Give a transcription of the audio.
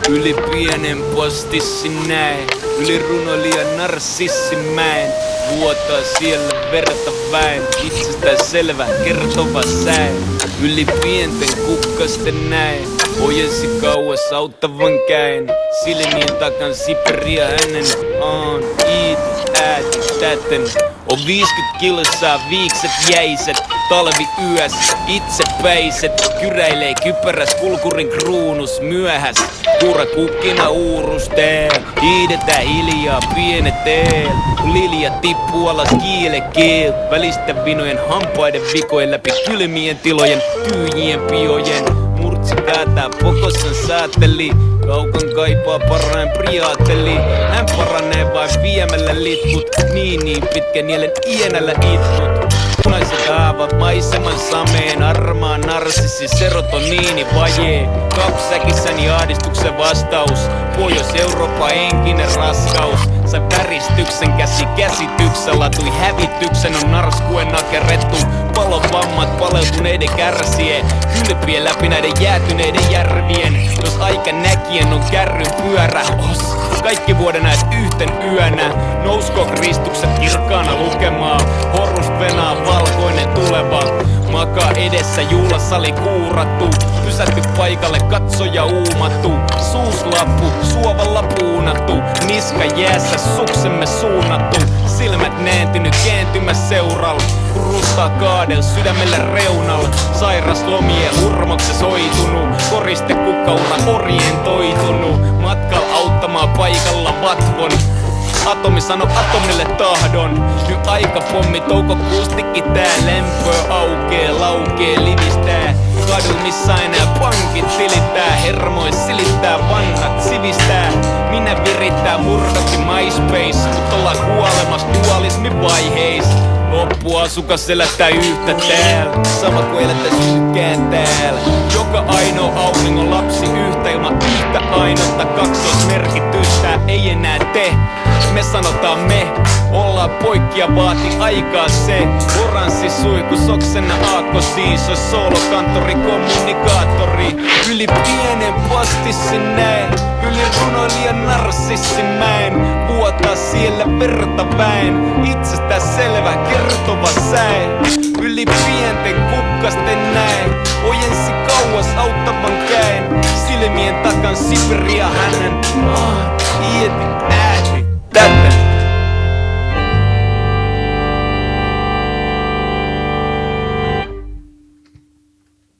Yli pienen postissin näin, yli runoilijan narsissinmäen. Vuotaa siellä verta väen, itsestään selvä kertova säin. Yli pienten kukkasten näin, ojensi kauas auttavan käin. Silmien takan Siberia hänen on iit, ääti, täten. On 50 kilsaa, viikset jäiset, talvi yös, itsepäiset. Kyräilee kypäräs, kulkurin kruunus myöhäs. Kuura kukkina uurus tääl, hiidetään hiljaa pienet teel. Lilja tippuu alas kiele keel, välistä vinojen hampaiden vikojen läpi kylmien tilojen, tyhjien piojen. Murtsi kääntää pokossan sääteli, kaukan kaipaa parain priaateli. Hän paranee vain viemällä litkut, niin pitkä nielen ienällä itkut. Punaiset haavat maiseman sameen, armaan narsissi serotoniini vajee. Kapsäkissäni ahdistuksen vastaus, Pohjois-Eurooppa henkinen raskaus. Sai päristyksen käsityksellä, latui hävityksen on narskuen nakerrettu. Palovammat paleutuneiden kärsien, kylpien läpi näiden jäätyneiden järvien. Jos aika näkien on kärryn pyörä, kaikki vuoden näet yhten yönä. Nousko Kristukset kirkkaana lukemaan, horus venaa valkoinen tuleva. Makaa edessä juhlasali kuurattu, pysähty paikalle katsoja uumattu. Suuslappu suovalla puunattu, niska jäässä suksemme suunnattu. Silmät nääntynyt kääntymä seuralla, rustaa kaadel sydämellä reunalla. Sairas-lomien hurmokses hoitunut, koriste kukkaura orientoitunut. Matkalla auttamaan paikalla vatvon, atomi sano atomille tahdon. Nyt aikapommi toukokuustikin tää lämpöä aukee, laukee, livistää. Kadun missä enää pankit tilittää, hermoin silittää, vanhat sivistää. Minä virittää murdokin MySpace, mut ollaan kuolemas dualismin vaiheis. Loppuasukas elättää yhtä täällä, sama kuin elättäis yhtään täällä. Joka ainoa auringon lapsi yhtä ilman yhtä ainoata kaksoismerkitystä. Ei enää te, me sanotaan me, ollaan poikkia vaati aikaa se. Oranssi suiku soksena aakkosiiso, soolokantori, kommunikaattori. Yli pienen postissin näin, yli runoilijan narsissin mäen. Vuotaa siellä verta väen, itsestään selvä kertova säe. Yli pienten kukkasten näin, ojensi kauas auttavan käen. Silmien takan Siberia hänen